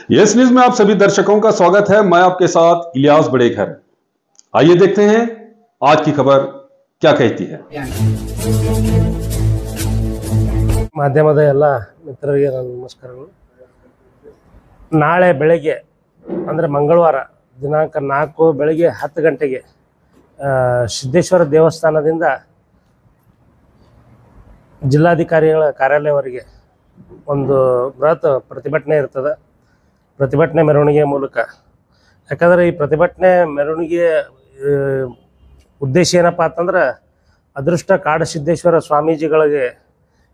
Yes news में आप सभी दर्शकों का स्वागत है। मैं आपके साथ इलियास बड़ेखर। आइए देखते हैं आज की खबर क्या कहती है। ಮಾಧ್ಯಮದ ಎಲ್ಲ ಮಿತ್ರರಿಗೆ ನನ್ನ ನಮಸ್ಕಾರಗಳು। ನಾಳೆ ಬೆಳಗ್ಗೆ ಅಂದರೆ ಮಂಗಳವಾರ ದಿನಾಂಕ 4 ಬೆಳಗ್ಗೆ 10 ಗಂಟೆಗೆ ಸಿದ್ದೇಶ್ವರ ದೇವಸ್ಥಾನದಿಂದ ಜಿಲ್ಲಾಧಿಕಾರಿಗಳ ಕಾರ್ಯಾಲಯವರೆಗೆ ಒಂದು ಬೃಹತ್ ಪ್ರತಿಭಟನೆ ಇರ್ತದೆ। ಪ್ರತಿಭಟನೆ ಮೆರವಣಿಗೆ ಮೂಲಕ, ಯಾಕಂದರೆ ಈ ಪ್ರತಿಭಟನೆ ಮೆರವಣಿಗೆ ಉದ್ದೇಶ ಏನಪ್ಪ ಅಂತಂದ್ರೆ ಅದೃಷ್ಟ ಕಾಡಸಿದ್ದೇಶ್ವರ ಸ್ವಾಮೀಜಿಗಳಿಗೆ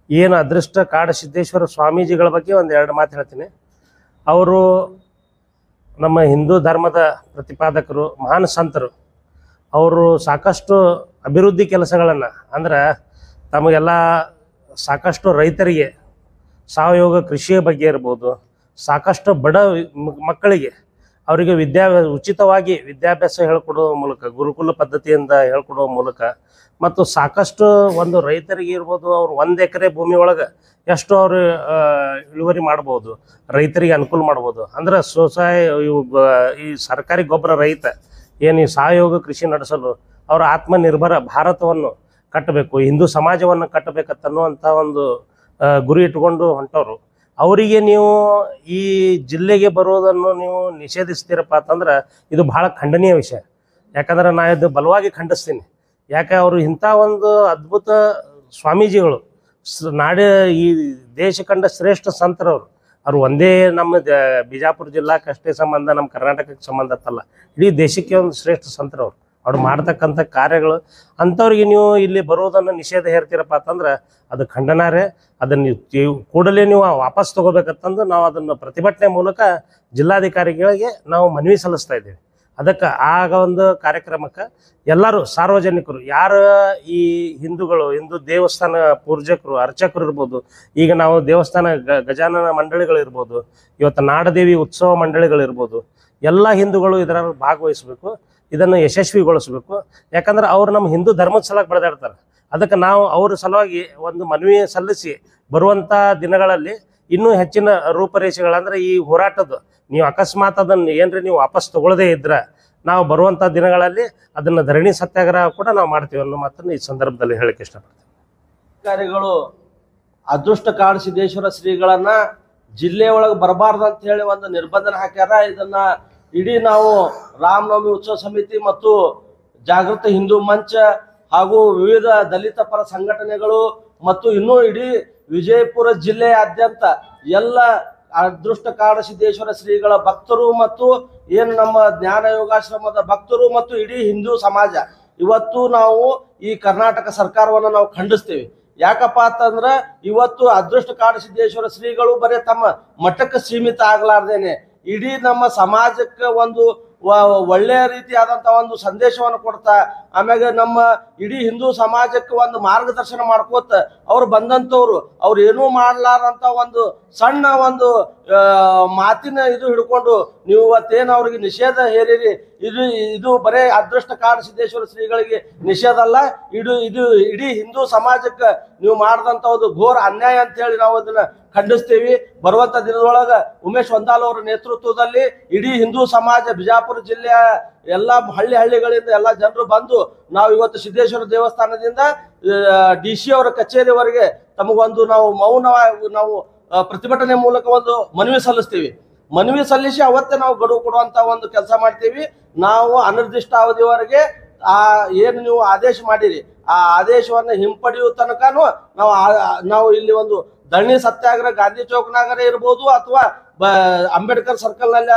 ಏನು ಅದೃಷ್ಟ ಕಾಡಸಿದ್ದೇಶ್ವರ ಸ್ವಾಮೀಜಿಗಳ ಬಗ್ಗೆ ಒಂದೆರಡು ಮಾತು ಹೇಳ್ತೀನಿ। ಅವರು ನಮ್ಮ ಹಿಂದೂ ಧರ್ಮದ ಪ್ರತಿಪಾದಕರು, ಮಹಾನ್ ಸಂತರು। ಅವರು ಸಾಕಷ್ಟು ಅಭಿವೃದ್ಧಿ ಕೆಲಸಗಳನ್ನು ಅಂದ್ರೆ ತಮಗೆಲ್ಲ ಸಾಕಷ್ಟು ರೈತರಿಗೆ ಸಾವಯವ ಕೃಷಿಯ ಬಗ್ಗೆ ಇರ್ಬೋದು, ಸಾಕಷ್ಟು ಬಡ ಮಕ್ಕಳಿಗೆ ಅವರಿಗೆ ಉಚಿತವಾಗಿ ವಿದ್ಯಾಭ್ಯಾಸ ಹೇಳ್ಕೊಡುವ ಮೂಲಕ, ಗುರುಕುಲ ಪದ್ಧತಿಯಿಂದ ಹೇಳ್ಕೊಡುವ ಮೂಲಕ, ಮತ್ತು ಸಾಕಷ್ಟು ಒಂದು ರೈತರಿಗೆ ಇರ್ಬೋದು, ಅವ್ರು 1 ಎಕರೆ ಭೂಮಿ ಒಳಗೆ ಎಷ್ಟು ಅವರು ಇಳುವರಿ ಮಾಡ್ಬೋದು, ರೈತರಿಗೆ ಅನುಕೂಲ ಮಾಡ್ಬೋದು। ಅಂದ್ರೆ ಈ ಸರ್ಕಾರಿ ಗೊಬ್ಬರ ರಹಿತ ಏನು ಈ ಸಾವಯವ ಕೃಷಿ ನಡೆಸಲು ಅವರ ಆತ್ಮನಿರ್ಭರ ಭಾರತವನ್ನು ಕಟ್ಟಬೇಕು, ಹಿಂದೂ ಸಮಾಜವನ್ನು ಕಟ್ಟಬೇಕನ್ನುವಂಥ ಒಂದು ಗುರಿ ಇಟ್ಕೊಂಡು ಹೊಂಟವರು। ಅವರಿಗೆ ನೀವು ಈ ಜಿಲ್ಲೆಗೆ ಬರೋದನ್ನು ನೀವು ನಿಷೇಧಿಸ್ತೀರಪ್ಪ ಅಂತಂದ್ರೆ ಇದು ಭಾಳ ಖಂಡನೀಯ ವಿಷಯ। ಯಾಕಂದ್ರೆ ನಾನು ಇದು ಬಲವಾಗಿ ಖಂಡಿಸ್ತೀನಿ। ಯಾಕೆ ಅವರು ಇಂಥ ಒಂದು ಅದ್ಭುತ ಸ್ವಾಮೀಜಿಗಳು, ಈ ದೇಶ ಕಂಡ ಶ್ರೇಷ್ಠ ಸಂತರವರು। ಅವರು ಒಂದೇ ನಮ್ಮ ಬಿಜಾಪುರ ಜಿಲ್ಲಾಕ್ಕಷ್ಟೇ ಸಂಬಂಧ, ನಮ್ಮ ಕರ್ನಾಟಕಕ್ಕೆ ಸಂಬಂಧ ಅಂತಲ್ಲ, ಇಡೀ ದೇಶಕ್ಕೆ ಒಂದು ಶ್ರೇಷ್ಠ ಸಂತರವರು। ಅವ್ರು ಮಾಡ್ತಕ್ಕಂಥ ಕಾರ್ಯಗಳು, ಅಂಥವ್ರಿಗೆ ನೀವು ಇಲ್ಲಿ ಬರೋದನ್ನು ನಿಷೇಧ ಹೇರ್ತೀರಪ್ಪ ಅಂತಂದ್ರೆ ಅದು ಖಂಡನಾರೆ। ಅದನ್ನು ಕೂಡಲೇ ನೀವು ವಾಪಸ್ ತೊಗೋಬೇಕಂತಂದು ನಾವು ಅದನ್ನು ಪ್ರತಿಭಟನೆ ಮೂಲಕ ಜಿಲ್ಲಾಧಿಕಾರಿಗಳಿಗೆ ನಾವು ಮನವಿ ಸಲ್ಲಿಸ್ತಾ ಇದ್ದೀವಿ। ಅದಕ್ಕೆ ಆಗ ಒಂದು ಕಾರ್ಯಕ್ರಮಕ್ಕೆ ಎಲ್ಲರೂ ಸಾರ್ವಜನಿಕರು, ಯಾರು ಈ ಹಿಂದೂಗಳು, ಹಿಂದೂ ದೇವಸ್ಥಾನ ಪೂಜಕರು, ಅರ್ಚಕರು ಇರ್ಬೋದು, ಈಗ ನಾವು ದೇವಸ್ಥಾನ ಗಜಾನನ ಮಂಡಳಿಗಳಿರ್ಬೋದು, ಇವತ್ತು ನಾಡದೇವಿ ಉತ್ಸವ ಮಂಡಳಿಗಳಿರ್ಬೋದು, ಎಲ್ಲ ಹಿಂದೂಗಳು ಇದರಲ್ಲಿ ಭಾಗವಹಿಸಬೇಕು, ಇದನ್ನು ಯಶಸ್ವಿಗೊಳಿಸಬೇಕು। ಯಾಕಂದ್ರೆ ಅವ್ರು ನಮ್ಮ ಹಿಂದೂ ಧರ್ಮದ ಸಲುವಾಗಿ ಬೆಳೆದಾಡ್ತಾರೆ। ಅದಕ್ಕೆ ನಾವು ಅವ್ರ ಸಲುವಾಗಿ ಒಂದು ಮನವಿ ಸಲ್ಲಿಸಿ ಬರುವಂಥ ದಿನಗಳಲ್ಲಿ ಇನ್ನೂ ಹೆಚ್ಚಿನ ರೂಪರೇಷೆಗಳಂದ್ರೆ ಈ ಹೋರಾಟದ್ದು ನೀವು ಅಕಸ್ಮಾತ್ ಅದನ್ನು ಏನ್ರಿ ನೀವು ವಾಪಸ್ ತಗೊಳ್ಳದೇ ಇದ್ರೆ ನಾವು ಬರುವಂಥ ದಿನಗಳಲ್ಲಿ ಅದನ್ನು ಧರಣಿ ಸತ್ಯಾಗ್ರಹ ಕೂಡ ನಾವು ಮಾಡ್ತೀವಿ ಅನ್ನೋ ಮಾತನ್ನು ಈ ಸಂದರ್ಭದಲ್ಲಿ ಹೇಳಕ್ಕೆ ಇಷ್ಟಪಡ್ತೀವಿ। ಅಧಿಕಾರಿಗಳು ಅದೃಷ್ಟ ಕಾಡಸಿದ್ದೇಶ್ವರ ಶ್ರೀಗಳನ್ನ ಜಿಲ್ಲೆ ಒಳಗೆ ಬರಬಾರ್ದು ಅಂತ ಹೇಳಿ ಒಂದು ನಿರ್ಬಂಧನ ಹಾಕ್ಯಾರ। ಇದನ್ನ ಇಡೀ ನಾವು ರಾಮನವಮಿ ಉತ್ಸವ ಸಮಿತಿ ಮತ್ತು ಜಾಗೃತ ಹಿಂದೂ ಮಂಚ ಹಾಗೂ ವಿವಿಧ ದಲಿತ ಪರ ಸಂಘಟನೆಗಳು ಮತ್ತು ಇನ್ನೂ ಇಡೀ ವಿಜಯಪುರ ಜಿಲ್ಲೆಯಾದ್ಯಂತ ಎಲ್ಲ ಅದೃಷ್ಟ ಕಾಡಸಿದ್ದೇಶ್ವರ ಶ್ರೀಗಳ ಭಕ್ತರು ಮತ್ತು ಏನು ನಮ್ಮ ಜ್ಞಾನ ಯೋಗಾಶ್ರಮದ ಭಕ್ತರು ಮತ್ತು ಇಡೀ ಹಿಂದೂ ಸಮಾಜ ಇವತ್ತು ನಾವು ಈ ಕರ್ನಾಟಕ ಸರ್ಕಾರವನ್ನು ನಾವು ಖಂಡಿಸ್ತೀವಿ। ಯಾಕಪ್ಪ ಅಂತಂದ್ರೆ ಇವತ್ತು ಅದೃಷ್ಟ ಕಾಡಸಿದ್ದೇಶ್ವರ ಶ್ರೀಗಳು ಬರೀ ತಮ್ಮ ಮಠಕ್ಕೆ ಸೀಮಿತ ಆಗ್ಲಾರ್ದೇನೆ ಇಡೀ ನಮ್ಮ ಸಮಾಜಕ್ಕೆ ಒಂದು ಒಳ್ಳೆಯ ರೀತಿಯಾದಂಥ ಒಂದು ಸಂದೇಶವನ್ನು ಕೊಡ್ತಾ, ಆಮ್ಯಾಗ ನಮ್ಮ ಇಡೀ ಹಿಂದೂ ಸಮಾಜಕ್ಕೆ ಒಂದು ಮಾರ್ಗದರ್ಶನ ಮಾಡ್ಕೋತ ಅವ್ರು ಬಂದಂಥವ್ರು ಅವ್ರು ಏನೂ ಮಾಡ್ಲಾರಂತ ಒಂದು ಸಣ್ಣ ಒಂದು ಮಾತಿನ ಇದು ಹಿಡ್ಕೊಂಡು ನೀವು ಇವತ್ತೇನು ಅವ್ರಿಗೆ ನಿಷೇಧ ಹೇರಿರಿ, ಇದು ಬರೇ ಅದೃಷ್ಟ ಕಾಡಸಿದ್ದೇಶ್ವರ ಶ್ರೀಗಳಿಗೆ ನಿಷೇಧ ಅಲ್ಲ, ಇದು ಇಡೀ ಹಿಂದೂ ಸಮಾಜಕ್ಕೆ ನೀವು ಮಾಡಿದಂಥ ಒಂದು ಘೋರ ಅನ್ಯಾಯ ಅಂತ ಹೇಳಿ ನಾವು ಅದನ್ನ ಖಂಡಿಸ್ತೀವಿ। ಬರುವಂತ ದಿನದೊಳಗ ಉಮೇಶ್ ವಂದಾಲ್ ಅವರ ನೇತೃತ್ವದಲ್ಲಿ ಇಡೀ ಹಿಂದೂ ಸಮಾಜ ಬಿಜಾಪುರ ಜಿಲ್ಲೆಯ ಎಲ್ಲ ಹಳ್ಳಿಗಳಿಂದ ಎಲ್ಲ ಜನರು ಬಂದು ನಾವು ಇವತ್ತು ಸಿದ್ದೇಶ್ವರ ದೇವಸ್ಥಾನದಿಂದ DC ಅವರ ಕಚೇರಿವರೆಗೆ ತಮಗೊಂದು ನಾವು ನಾವು ಪ್ರತಿಭಟನೆ ಮೂಲಕ ಒಂದು ಮನವಿ ಸಲ್ಲಿಸ್ತೀವಿ। ಮನವಿ ಸಲ್ಲಿಸಿ ಅವತ್ತೇ ನಾವು ಗಡುವು ಕೊಡುವಂತ ಒಂದು ಕೆಲಸ ಮಾಡ್ತೀವಿ। ನಾವು ಅನಿರ್ದಿಷ್ಟ ಅವಧಿವರೆಗೆ ಏನು ನೀವು ಆದೇಶ ಮಾಡಿರಿ ಆ ಆದೇಶವನ್ನು ಹಿಂಪಡೆಯುವ ತನಕನೂ ನಾವು ಇಲ್ಲಿ ಒಂದು ಧರಣಿ ಸತ್ಯಾಗ್ರಹ ಗಾಂಧಿ ಚೌಕ್ನಾಗರೆ ಇರ್ಬೋದು ಅಥವಾ ಅಂಬೇಡ್ಕರ್ ಸರ್ಕಲ್ ನಲ್ಲಿ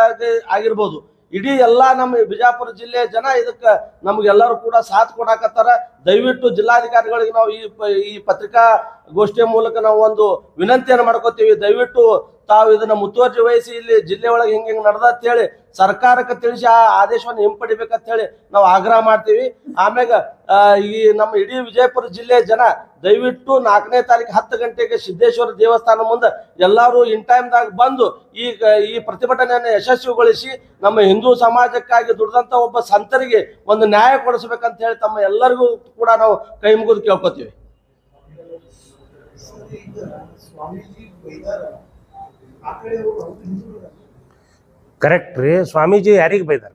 ಆಗಿರ್ಬೋದು, ಇಡೀ ಎಲ್ಲ ನಮ್ಮ ಬಿಜಾಪುರ ಜಿಲ್ಲೆಯ ಜನ ಇದಕ್ಕೆ ನಮ್ಗೆಲ್ಲರೂ ಕೂಡ ಸಾಥ್ ಕೊಡಾಕತ್ತಾರ। ದಯವಿಟ್ಟು ಜಿಲ್ಲಾಧಿಕಾರಿಗಳಿಗೆ ನಾವು ಈ ಪತ್ರಿಕಾಗೋಷ್ಠಿಯ ಮೂಲಕ ನಾವು ಒಂದು ವಿನಂತಿಯನ್ನು ಮಾಡ್ಕೋತೀವಿ, ದಯವಿಟ್ಟು ತಾವು ಇದನ್ನ ಮುತುವರ್ಜಿ ವಹಿಸಿ ಇಲ್ಲಿ ಜಿಲ್ಲೆ ಒಳಗೆ ಹಿಂಗೆ ನಡೆದ ಅಂತ ಹೇಳಿ ಸರ್ಕಾರಕ್ಕೆ ತಿಳಿಸಿ ಆ ಆದೇಶವನ್ನು ಹಿಂಪಡಿಬೇಕಂತ ಹೇಳಿ ನಾವು ಆಗ್ರಹ ಮಾಡ್ತೀವಿ। ಆಮ್ಯಾಗ ಈ ನಮ್ಮ ಇಡೀ ವಿಜಯಪುರ ಜಿಲ್ಲೆಯ ಜನ ದಯವಿಟ್ಟು 4ನೇ ತಾರೀಕು 10 ಗಂಟೆಗೆ ಸಿದ್ದೇಶ್ವರ ದೇವಸ್ಥಾನ ಮುಂದೆ ಎಲ್ಲರೂ ಇನ್ ಟೈಮ್ದಾಗ ಬಂದು ಈ ಪ್ರತಿಭಟನೆಯನ್ನು ಯಶಸ್ವಿಗೊಳಿಸಿ ನಮ್ಮ ಹಿಂದೂ ಸಮಾಜಕ್ಕಾಗಿ ದುಡಿದಂತ ಒಬ್ಬ ಸಂತರಿಗೆ ಒಂದು ನ್ಯಾಯ ಕೊಡಿಸಬೇಕಂತ ಹೇಳಿ ತಮ್ಮ ಎಲ್ಲರಿಗೂ ಕೂಡ ನಾವು ಕೈ ಮುಗಿದು ಕೇಳ್ಕೊತೀವಿ। ಕರೆಕ್ಟ್ ರೀ. ಸ್ವಾಮೀಜಿ ಯಾರಿಗೆ ಬೈದಾರ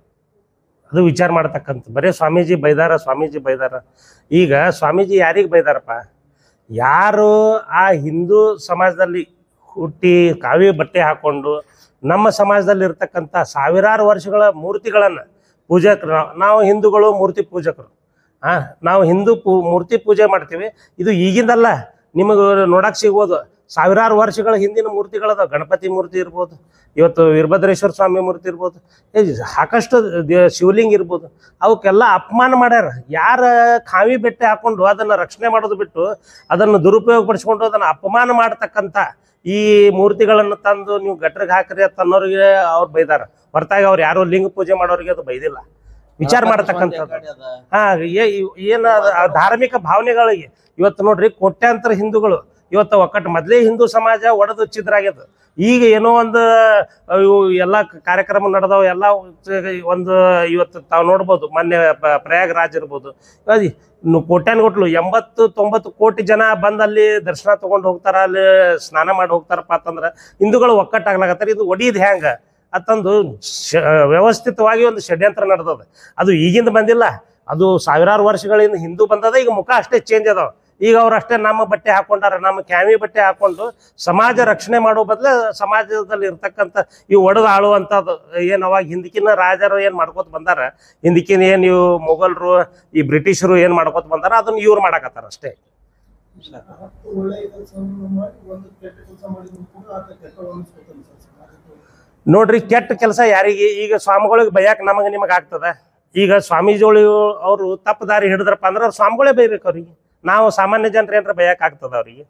ಅದು ವಿಚಾರ ಮಾಡ್ತಕ್ಕಂಥ. ಬರೀ ಸ್ವಾಮೀಜಿ ಬೈದಾರ. ಈಗ ಸ್ವಾಮೀಜಿ ಯಾರಿಗೆ ಬೈದಾರಪ್ಪ? ಯಾರು ಆ ಹಿಂದೂ ಸಮಾಜದಲ್ಲಿ ಹುಟ್ಟಿ ಕಾವಿ ಬಟ್ಟೆ ಹಾಕೊಂಡು ನಮ್ಮ ಸಮಾಜದಲ್ಲಿ ಇರ್ತಕ್ಕಂಥ ಸಾವಿರಾರು ವರ್ಷಗಳ ಮೂರ್ತಿಗಳನ್ನು ಪೂಜಕರು, ನಾವು ಹಿಂದೂಗಳು ಮೂರ್ತಿ ಪೂಜಕರು. ನಾವು ಮೂರ್ತಿ ಪೂಜೆ ಮಾಡ್ತೀವಿ. ಇದು ಈಗಿಂದಲ್ಲ, ನಿಮಗೆ ನೋಡಕ್ಕೆ ಸಿಗ್ಬೋದು. ಸಾವಿರಾರು ವರ್ಷಗಳ ಹಿಂದಿನ ಮೂರ್ತಿಗಳದಾವ. ಗಣಪತಿ ಮೂರ್ತಿ ಇರ್ಬೋದು, ಇವತ್ತು ವೀರಭದ್ರೇಶ್ವರ ಸ್ವಾಮಿ ಮೂರ್ತಿ ಇರ್ಬೋದು, ಸಾಕಷ್ಟು ಶಿವಲಿಂಗ ಇರ್ಬೋದು. ಅವಕ್ಕೆಲ್ಲ ಅಪಮಾನ ಮಾಡ್ಯಾರ. ಯಾರ ಕಾವಿ ಬೆಟ್ಟೆ ಹಾಕೊಂಡು ಅದನ್ನು ರಕ್ಷಣೆ ಮಾಡೋದು ಬಿಟ್ಟು ಅದನ್ನು ದುರುಪಯೋಗ ಪಡಿಸ್ಕೊಂಡು ಅದನ್ನು ಅಪಮಾನ ಮಾಡ್ತಕ್ಕಂಥ ಈ ಮೂರ್ತಿಗಳನ್ನು ತಂದು ನೀವು ಗಟ್ರಿಗೆ ಹಾಕ್ರಿ ಅಂತ ಅನ್ನೋರಿಗೆ ಅವ್ರು ಬೈದಾರ. ಹೊರತಾಗಿ ಅವ್ರು ಯಾರೋ ಲಿಂಗ ಪೂಜೆ ಮಾಡೋರಿಗೆ ಅದು ಬೈದಿಲ್ಲ. ವಿಚಾರ ಮಾಡತಕ್ಕಂಥದ್ದು. ಏನು ಧಾರ್ಮಿಕ ಭಾವನೆಗಳಿಗೆ ಇವತ್ತು ನೋಡ್ರಿ, ಕೋಟ್ಯಾಂತರ ಹಿಂದೂಗಳು ಇವತ್ತು ಒಕ್ಕಟ್ಟು ಮೊದಲೇ ಹಿಂದೂ ಸಮಾಜ ಒಡೆದು ಛಿದ್ರಾಗ್ಯದ. ಈಗ ಏನೋ ಒಂದು ಎಲ್ಲ ಕಾರ್ಯಕ್ರಮ ನಡೆದವು ಎಲ್ಲ ಒಂದು ಇವತ್ತು ತಾವು ನೋಡ್ಬೋದು. ಮೊನ್ನೆ ಪ್ರಯಾಗ್ರಾಜ್ ಇರ್ಬೋದು, ಕೋಟ್ಯಾನುಗಟ್ಲು 80-90 ಕೋಟಿ ಜನ ಬಂದು ಅಲ್ಲಿ ದರ್ಶನ ತಗೊಂಡು ಹೋಗ್ತಾರ, ಅಲ್ಲಿ ಸ್ನಾನ ಮಾಡಿ ಹೋಗ್ತಾರಪ್ಪ ಅಂತಂದ್ರೆ ಹಿಂದೂಗಳು ಒಕ್ಕಟ್ಟಾಗ್ಲಾಗತ್ತಾರೆ. ಇದು ಒಡಿದ್ ಹೆಂಗ ಅಂತಂದು ವ್ಯವಸ್ಥಿತವಾಗಿ ಒಂದು ಷಡ್ಯಂತ್ರ ನಡೆದದ. ಅದು ಈಗಿಂದ ಬಂದಿಲ್ಲ, ಅದು ಸಾವಿರಾರು ವರ್ಷಗಳಿಂದ ಹಿಂದೂ ಬಂದದ. ಈಗ ಮುಖ ಅಷ್ಟೇ ಚೇಂಜ್ ಅದಾವ. ಈಗ ಅವ್ರು ಅಷ್ಟೇ ನಮ್ಮ ಬಟ್ಟೆ ಹಾಕೊಂಡಾರ, ನಮ್ಮ ಕ್ಯಾಮಿ ಬಟ್ಟೆ ಹಾಕೊಂಡು ಸಮಾಜ ರಕ್ಷಣೆ ಮಾಡೋ ಬದಲು ಸಮಾಜದಲ್ಲಿ ಇರ್ತಕ್ಕಂಥ ಈ ಒಡೆದು ಆಳುವಂಥದ್ದು ಏನು ಅವಾಗ ಹಿಂದಕ್ಕಿನ ರಾಜರು ಏನು ಮಾಡ್ಕೋತ ಬಂದಾರ, ಹಿಂದಕ್ಕಿನ ಏನು ಇವು ಮೊಘಲರು ಈ ಬ್ರಿಟಿಷರು ಏನು ಮಾಡ್ಕೋತ ಬಂದಾರ, ಅದನ್ನು ಇವ್ರು ಮಾಡಕತ್ತಾರ ಅಷ್ಟೇ. ನೋಡ್ರಿ, ಕೆಟ್ಟ ಕೆಲಸ ಯಾರಿಗೆ? ಈಗ ಸ್ವಾಮಿಗಳಿಗೆ ಬೈಯಾಕ ನಮಗೆ ನಿಮಗೆ ಆಗ್ತದ? ಈಗ ಸ್ವಾಮೀಜಿಗಳು ಅವರು ತಪ್ಪು ದಾರಿ ಹಿಡಿದ್ರಪ್ಪ ಅಂದ್ರೆ ಅವ್ರು ಸ್ವಾಮಿಗಳೇ ಬೈಬೇಕು ಅವ್ರಿಗೆ. ನಾವು ಸಾಮಾನ್ಯ ಜನರು ಏನಾರ ಬೈಯಕ್ಕೆ ಆಗ್ತದ ಅವ್ರಿಗೆ?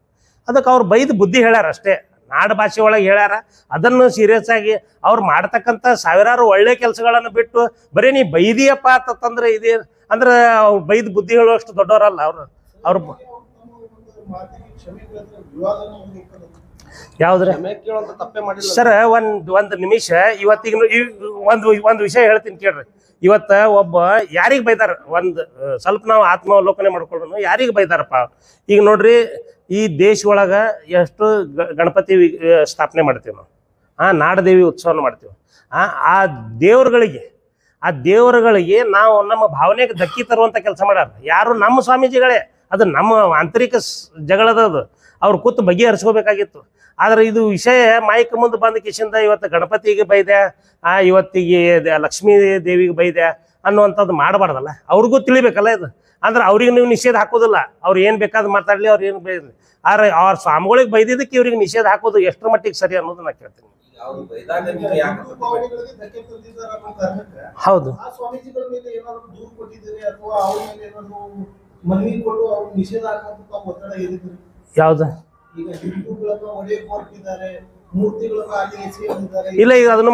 ಅದಕ್ಕೆ ಅವ್ರು ಬೈದು ಬುದ್ಧಿ ಹೇಳ್ಯಾರ ಅಷ್ಟೇ, ನಾಡು ಭಾಷೆ ಒಳಗೆ ಹೇಳ್ಯಾರ. ಅದನ್ನು ಸೀರಿಯಸ್ ಆಗಿ ಅವ್ರು ಮಾಡ್ತಕ್ಕಂಥ ಸಾವಿರಾರು ಒಳ್ಳೆ ಕೆಲಸಗಳನ್ನು ಬಿಟ್ಟು ಬರೀ ನೀ ಬೈದಿಯಪ್ಪ ಅಂತಂದ್ರೆ ಇದೇ ಅಂದ್ರೆ ಅವ್ರು ಬೈದು ಬುದ್ಧಿ ಹೇಳುವಷ್ಟು ದೊಡ್ಡವರಲ್ಲ ಅವ್ರು. ಯಾವ್ದ್ರೆ ಸರ್, ಒಂದು ನಿಮಿಷ. ಇವತ್ತಿಗೆ ಒಂದು ವಿಷಯ ಹೇಳ್ತೀನಿ ಕೇಳ್ರಿ. ಇವತ್ತ ಒಬ್ಬ ಯಾರಿಗೆ ಬೈದಾರ ಸ್ವಲ್ಪ ನಾವು ಆತ್ಮಾವಲೋಕನೆ ಮಾಡ್ಕೊಳ್ಳೋಣ. ಯಾರಿಗೆ ಬೈದಾರಪ್ಪ? ಈಗ ನೋಡ್ರಿ, ಈ ದೇಶ ಒಳಗ ಎಷ್ಟು ಗಣಪತಿ ಸ್ಥಾಪನೆ ಮಾಡ್ತೀವಿ ನಾವು. ನಾಡದೇವಿ ಉತ್ಸವನ ಮಾಡ್ತೀವಿ. ಆ ದೇವರುಗಳಿಗೆ ನಾವು ನಮ್ಮ ಭಾವನೆಗೆ ಧಕ್ಕಿ ತರುವಂತ ಕೆಲಸ ಮಾಡ್ಯಾರ ಯಾರು? ನಮ್ಮ ಸ್ವಾಮೀಜಿಗಳೇ. ಅದು ನಮ್ಮ ಆಂತರಿಕ ಜಗಳದದು. ಅವ್ರು ಕೂತು ಬಗೆಹರಿಸ್ಕೋಬೇಕಾಗಿತ್ತು. ಆದ್ರೆ ಇದು ವಿಷಯ ಮೈಕ್ ಮುಂದೆ ಬಂದ ಕಿಶಿಂದ ಇವತ್ತು ಗಣಪತಿಗೆ ಬೈದೆ, ಇವತ್ತಿಗೆ ಲಕ್ಷ್ಮೀ ದೇವಿಗೆ ಬೈದೆ ಅನ್ನುವಂಥದ್ದು ಮಾಡಬಾರ್ದಲ್ಲ. ಅವ್ರಿಗೂ ತಿಳಿಬೇಕಲ್ಲ ಇದು. ಅಂದ್ರೆ ಅವ್ರಿಗೆ ನೀವು ನಿಷೇಧ ಹಾಕೋದಿಲ್ಲ. ಅವ್ರು ಏನು ಬೇಕಾದ್ ಮಾತಾಡ್ಲಿ, ಅವ್ರು ಏನು ಬೈದ್ಲಿ. ಆದ್ರೆ ಅವ್ರ ಸ್ವಾಮಿಗಳಿಗೆ ಬೈದಿದ್ದಕ್ಕೆ ಇವ್ರಿಗೆ ನಿಷೇಧ ಹಾಕೋದು ಎಷ್ಟರ ಮಟ್ಟಿಗೆ ಸರಿ ಅನ್ನೋದು ನಾ ಕೇಳ್ತೀನಿ. ಹೌದು, ಯಾವ್ದು ಇಲ್ಲ. ಈಗ ಅದನ್ನು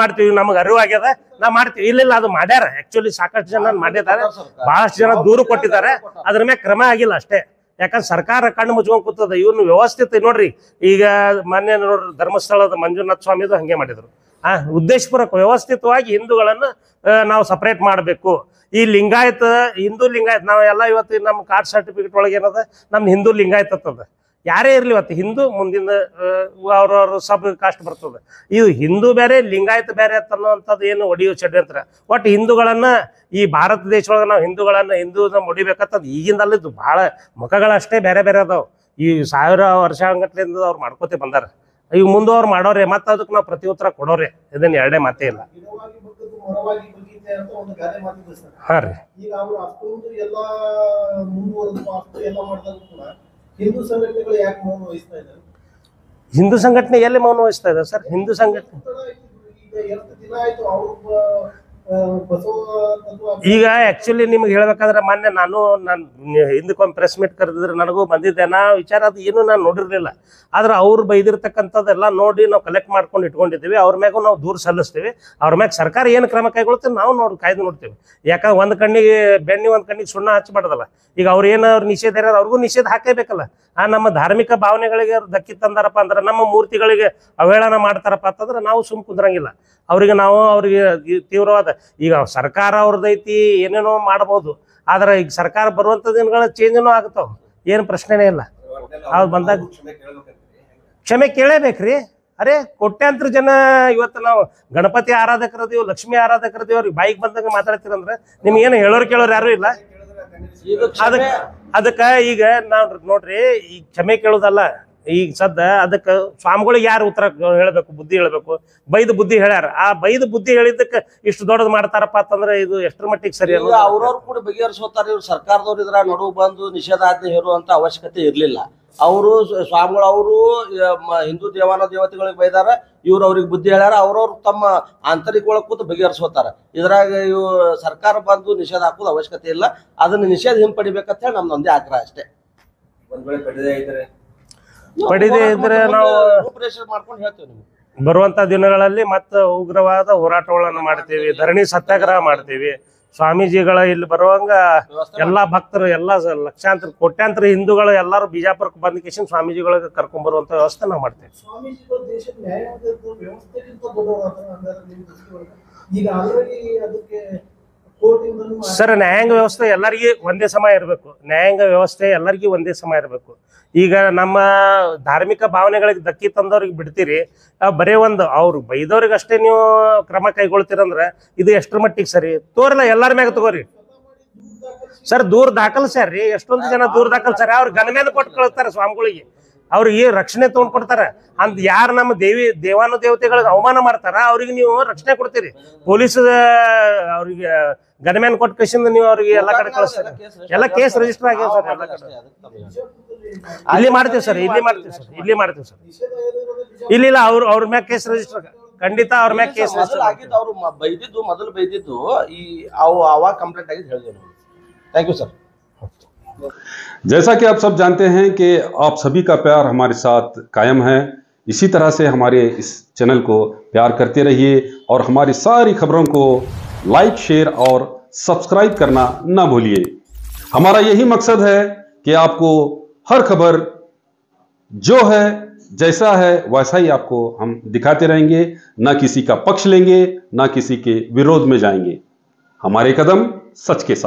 ಮಾಡ್ತೀವಿ. ನಮಗೆ ಅರಿವು ಆಗ್ಯದ, ನಾವು ಮಾಡ್ತೀವಿ. ಇಲ್ಲ ಅದು ಮಾಡ್ಯಾರ. ಆಕ್ಚುಲಿ ಸಾಕಷ್ಟು ಜನ ಮಾಡಿದ್ದಾರೆ, ಬಹಳಷ್ಟು ಜನ ದೂರು ಕೊಟ್ಟಿದ್ದಾರೆ. ಅದ್ರ ಮೇಲೆ ಕ್ರಮ ಆಗಿಲ್ಲ ಅಷ್ಟೇ. ಯಾಕಂದ್ರೆ ಸರ್ಕಾರ ಕಣ್ಣು ಮುಚ್ಕೊಂಡ್ ಕೂತದ. ಇವ್ರನ್ನ ವ್ಯವಸ್ಥಿತ ನೋಡ್ರಿ. ಈಗ ಮೊನ್ನೆ ನೋಡ್ರಿ, ಧರ್ಮಸ್ಥಳದ ಮಂಜುನಾಥ ಸ್ವಾಮಿದು ಹಂಗೆ ಮಾಡಿದ್ರು. ಉದ್ದೇಶಪೂರ್ವಕ ವ್ಯವಸ್ಥಿತವಾಗಿ ಹಿಂದೂಗಳನ್ನು ನಾವು ಸಪರೇಟ್ ಮಾಡಬೇಕು. ಈ ಹಿಂದೂ ಲಿಂಗಾಯತ್ ನಾವು ಎಲ್ಲ ಇವತ್ತು ನಮ್ಮ ಕಾಸ್ಟ್ ಸರ್ಟಿಫಿಕೇಟ್ ಒಳಗೆ ಏನದ, ನಮ್ದು ಹಿಂದೂ ಲಿಂಗಾಯತ್ ಅಂತದ. ಯಾರೇ ಇರ್ಲಿ ಇವತ್ತು ಹಿಂದೂ, ಮುಂದಿನ ಅವ್ರವ್ರ ಸಬ್ ಕಾಸ್ಟ್ ಬರ್ತದೆ. ಇದು ಹಿಂದೂ ಬೇರೆ ಲಿಂಗಾಯತ್ ಬೇರೆ ಅಂತನ್ನುವಂಥದ್ದು ಏನು ಒಡೆಯೋ ಷಡ್ಯಂತ್ರ. ಒಟ್ಟು ಹಿಂದೂಗಳನ್ನ ಈ ಭಾರತ ದೇಶದೊಳಗೆ ನಾವು ಹಿಂದೂನ ಮುಡಿಬೇಕಂತದ್ದು ಈಗಿಂದಲ್ಲಿದ್ದು ಬಹಳ ಮುಖಗಳಷ್ಟೇ ಬೇರೆ ಬೇರೆ ಅದಾವ. ಈ 1000 ವರ್ಷಗಟ್ಟಲಿಂದ ಅವ್ರು ಮಾಡ್ಕೋತೆ ಬಂದಾರ. ಈಗ ಮುಂದೆ ಅವ್ರು ಮಾಡೋರೆ, ಮತ್ತೆ ಅದಕ್ಕೆ ನಾವು ಪ್ರತಿ ಉತ್ತರ ಕೊಡೋರೆ. ಇದನ್ನ ಎರಡೇ ಮಾತೇ ಇಲ್ಲ. ಹಾ ರೀ, ಹಿಂದೂ ಸಂಘಟನೆ ಎಲ್ಲಿ ಮೌನ ವಹಿಸ್ತಾ ಇದೆ ಸರ್? ಹಿಂದೂ ಸಂಘಟನೆ ಈಗ ಆಕ್ಚುಲಿ ನಿಮ್ಗೆ ಹೇಳ್ಬೇಕಾದ್ರೆ ಮೊನ್ನೆ ನಾನು ಹಿಂದಕ್ಕೊಂದು ಪ್ರೆಸ್ ಮೀಟ್ ಕರೆದಿದ್ರೆ ನನಗೂ ಬಂದಿದ್ದೆ. ವಿಚಾರ ಅದು ಏನು ನಾನು ನೋಡಿರ್ಲಿಲ್ಲ. ಆದ್ರೆ ಅವ್ರು ಬೈದಿರ್ತಕ್ಕಂಥದ್ದೆಲ್ಲ ನೋಡಿ ನಾವು ಕಲೆಕ್ಟ್ ಮಾಡ್ಕೊಂಡು ಇಟ್ಕೊಂಡಿದ್ದೀವಿ. ಅವ್ರ ಮ್ಯಾಗೂ ನಾವು ದೂರ ಸಲ್ಲಿಸ್ತೀವಿ. ಅವ್ರ ಮ್ಯಾಗ ಸರ್ಕಾರ ಏನು ಕ್ರಮ ಕೈಗೊಳ್ತೀವಿ ನಾವು ಕಾಯ್ದು ನೋಡ್ತೀವಿ. ಯಾಕಂದ್ರೆ ಒಂದು ಕಣ್ಣಿಗೆ ಬೆಣ್ಣೆ, ಒಂದು ಕಣ್ಣಿಗೆ ಸುಣ್ಣ ಹಚ್ಚಬಾರ್ದಲ್ಲ. ಈಗ ಅವ್ರು ನಿಷೇಧ ಇರೋರು ಅವ್ರಿಗೂ ನಿಷೇಧ ಹಾಕೇಬೇಕಲ್ಲ. ನಮ್ಮ ಧಾರ್ಮಿಕ ಭಾವನೆಗಳಿಗೆ ಅವ್ರು ಧಕ್ಕಿ ತಂದಾರಪ್ಪ ಅಂದ್ರೆ, ನಮ್ಮ ಮೂರ್ತಿಗಳಿಗೆ ಅವಹೇಳನ ಮಾಡ್ತಾರಪ್ಪ ಅಂತಂದ್ರೆ ನಾವು ಸುಮ್ ಕುಂದ್ರಂಗಿಲ್ಲ. ಅವ್ರಿಗೆ ತೀವ್ರವಾದ ಈಗ ಸರ್ಕಾರ ಅವ್ರದ್ದೈತಿ, ಏನೇನೋ ಮಾಡ್ಬೋದು. ಆದ್ರೆ ಈಗ ಸರ್ಕಾರ ಬರುವಂತ ದಿನಗಳ ಚೇಂಜ್ನೂ ಆಗ್ತಾವ, ಏನು ಪ್ರಶ್ನೆನೇ ಇಲ್ಲ. ಅವ್ರು ಬಂದಾಗ ಕ್ಷಮೆ ಕೇಳೇಬೇಕ್ರಿ. ಅರೆ ಕೋಟ್ಯಾಂತರ ಜನ ಇವತ್ತು ನಾವು ಗಣಪತಿ ಆರಾಧಕರದೀವ್, ಲಕ್ಷ್ಮಿ ಆರಾಧಕರದೀವ್, ಅವ್ರಿಗೆ ಬಾಯಿಗೆ ಬಂದಂಗ ಮಾತಾಡ್ತೀರಂದ್ರೆ ನಿಮ್ಗೆ ಏನು ಹೇಳೋರು ಕೇಳೋರು ಯಾರು ಇಲ್ಲ. ಅದಕ್ಕ ಈಗ ನಾವ್ ನೋಡ್ರಿ, ಈಗ ಕ್ಷಮೆ ಕೇಳೋದಲ್ಲ, ಈಗ ಸದ್ದ ಅದಕ್ಕೆ ಸ್ವಾಮಿಗಳಿಗೆ ಯಾರು ಉತ್ತರ ಹೇಳ್ಬೇಕು, ಬುದ್ಧಿ ಹೇಳ್ಬೇಕು. ಬೈದು ಬುದ್ಧಿ ಹೇಳ್ಯಾರ, ಆ ಬೈದು ಬುದ್ಧಿ ಹೇಳಿದ್ದಕ್ಕೆ ಇಷ್ಟು ದೊಡ್ಡದು ಮಾಡ್ತಾರಪ್ಪ ಅಂತಂದ್ರೆ ಇದು ಎಷ್ಟರ ಮಟ್ಟಿಗೆ ಸರಿ ಅಲ್ಲ. ಅವ್ರವ್ರು ಕೂಡ ಬಗೆಹರಿಸೋತಾರ. ಇವ್ರು ಸರ್ಕಾರದವ್ರು ಇದ್ರ ನಡುವು ಬಂದು ನಿಷೇಧಾಜ್ಞೆ ಹೇರುವಂತ ಅವಶ್ಯಕತೆ ಇರ್ಲಿಲ್ಲ. ಅವರು ಸ್ವಾಮಿಗಳು ಅವರು ಹಿಂದೂ ದೇವಾನ ದೇವತೆಗಳಿಗೆ ಬೈದಾರ, ಇವ್ರು ಅವ್ರಿಗೆ ಬುದ್ಧಿ ಹೇಳ್ಯಾರ. ಅವ್ರವ್ರು ತಮ್ಮ ಆಂತರಿಕ ಒಳಗೆ ಕೂತು ಬಗೆಹರಿಸೋತಾರ. ಇದ್ರಾಗ ಇವು ಸರ್ಕಾರ ಬಂದು ನಿಷೇಧ ಹಾಕೋದು ಅವಶ್ಯಕತೆ ಇಲ್ಲ. ಅದನ್ನ ನಿಷೇಧ ಹಿಂಪಡಿಬೇಕಂತ ಹೇಳಿ ನಮ್ದೊಂದೇ ಆಗ್ರಹ ಅಷ್ಟೇ. ಪಡಿದೆ ಇದ್ರೆ ನಾವು ಮಾಡ್ಕೊಂಡು ಹೇಳ್ತೇವೆ ನಿಮ್ಗೆ. ಬರುವಂತ ದಿನಗಳಲ್ಲಿ ಮತ್ತೆ ಉಗ್ರವಾದ ಹೋರಾಟಗಳನ್ನು ಮಾಡ್ತೀವಿ, ಧರಣಿ ಸತ್ಯಾಗ್ರಹ ಮಾಡ್ತೀವಿ. ಸ್ವಾಮೀಜಿಗಳ ಇಲ್ಲಿ ಬರುವಂಗ ಎಲ್ಲಾ ಭಕ್ತರು, ಎಲ್ಲಾ ಲಕ್ಷಾಂತರ ಕೋಟ್ಯಾಂತರ ಹಿಂದೂಗಳು ಎಲ್ಲಾರು ಬಿಜಾಪುರಕ್ಕೆ ಬಂದ ಕಿಶನ್ ಸ್ವಾಮೀಜಿಗಳಿಗೆ ಕರ್ಕೊಂಡ್ ಬರುವಂತ ವ್ಯವಸ್ಥೆ ನಾವು ಮಾಡ್ತೇವೆ. ಸರ್, ನ್ಯಾಯಾಂಗ ವ್ಯವಸ್ಥೆ ಎಲ್ಲರಿಗೂ ಒಂದೇ ಸಮ ಇರಬೇಕು. ನ್ಯಾಯಾಂಗ ವ್ಯವಸ್ಥೆ ಎಲ್ಲರಿಗೂ ಒಂದೇ ಸಮ ಇರಬೇಕು. ಈಗ ನಮ್ಮ ಧಾರ್ಮಿಕ ಭಾವನೆಗಳಿಗೆ ಧಕ್ಕಿ ತಂದವ್ರಿಗೆ ಬಿಡ್ತೀರಿ, ಬರೇ ಒಂದು ಅವ್ರು ಬೈದವ್ರಿಗೆ ಅಷ್ಟೇ ನೀವು ಕ್ರಮ ಕೈಗೊಳ್ತೀರಂದ್ರೆ ಇದು ಎಷ್ಟರ ಮಟ್ಟಿಗೆ ಸರಿ? ತೋರಲ್ಲ, ಎಲ್ಲರ ಮ್ಯಾಗ ತಗೋರಿ ಸರ್. ದೂರ ದಾಖಲ್ಸ್ಯಾರ್ರಿ, ಎಷ್ಟೊಂದು ಜನ ದೂರ ದಾಖಲ್ಸ್ಯಾರ. ಅವ್ರು ಗಣಮೇಲೆ ಕೊಟ್ಟು ಕಳಿಸ್ತಾರೆ ಸ್ವಾಮಿಗಳಿಗೆ, ಅವ್ರಿಗೆ ರಕ್ಷಣೆ ತಗೊಂಡ್ ಕೊಡ್ತಾರ. ಅಂತ ಯಾರು ನಮ್ಮ ದೇವಾನು ದೇವತೆಗಳಿಗೆ ಅವಮಾನ ಮಾಡ್ತಾರ ಅವ್ರಿಗೆ ನೀವು ರಕ್ಷಣೆ ಕೊಡ್ತೀರಿ. ಪೊಲೀಸ್ ಅವ್ರಿಗೆ ಗಣಮ್ಯಾನ್ ಕೊಟ್ಟ ಕಸಿಂದ ನೀವು ಅವ್ರಿಗೆ ಎಲ್ಲಾ ಕಡೆ ಕಳಿಸ್ತಾರೆ. ಎಲ್ಲ ಕೇಸ್ ರಿಜಿಸ್ಟರ್ ಆಗ್ಯಾವ ಸರ್ ಎಲ್ಲ ಕಡೆ. ಇಲ್ಲಿ ಮಾಡ್ತೀವಿ ಸರ್, ಇಲ್ಲಿ ಮಾಡ್ತೀವಿ ಸರ್, ಇಲ್ಲಿ ಮಾಡ್ತೀವಿ ಸರ್. ಇಲ್ಲ ಅವ್ರ ಮ್ಯಾಗ ಕೇಸ್ ರಿಜಿಸ್ಟರ್, ಖಂಡಿತ ಅವ್ರ ಮ್ಯಾಗ ಕೇಸ್ ರಿಜಿಸ್ಟರ್ ಆಗಿದ್ದು. ಅವ್ರು ಬೈದಿದ್ದು ಮೊದಲು ಬೈದಿದ್ದು ಈ ಅವಾಗ ಕಂಪ್ಲೇಂಟ್ ಆಗಿದ್ದು ಹೇಳಿದ್ರು. Thank you sir. जैसा कि आप सब जानते हैं कि आप सभी का प्यार हमारे साथ कायम है, इसी तरह से हमारे इस चैनल को प्यार करते रहिए और हमारी सारी खबरों को लाइक, शेयर और सब्सक्राइब करना ना भूलिए। हमारा यही मकसद है कि आपको हर खबर जो है जैसा है वैसा ही आपको हम दिखाते रहेंगे, ना किसी का पक्ष लेंगे, ना किसी के विरोध में जाएंगे। हमारे कदम सच के साथ।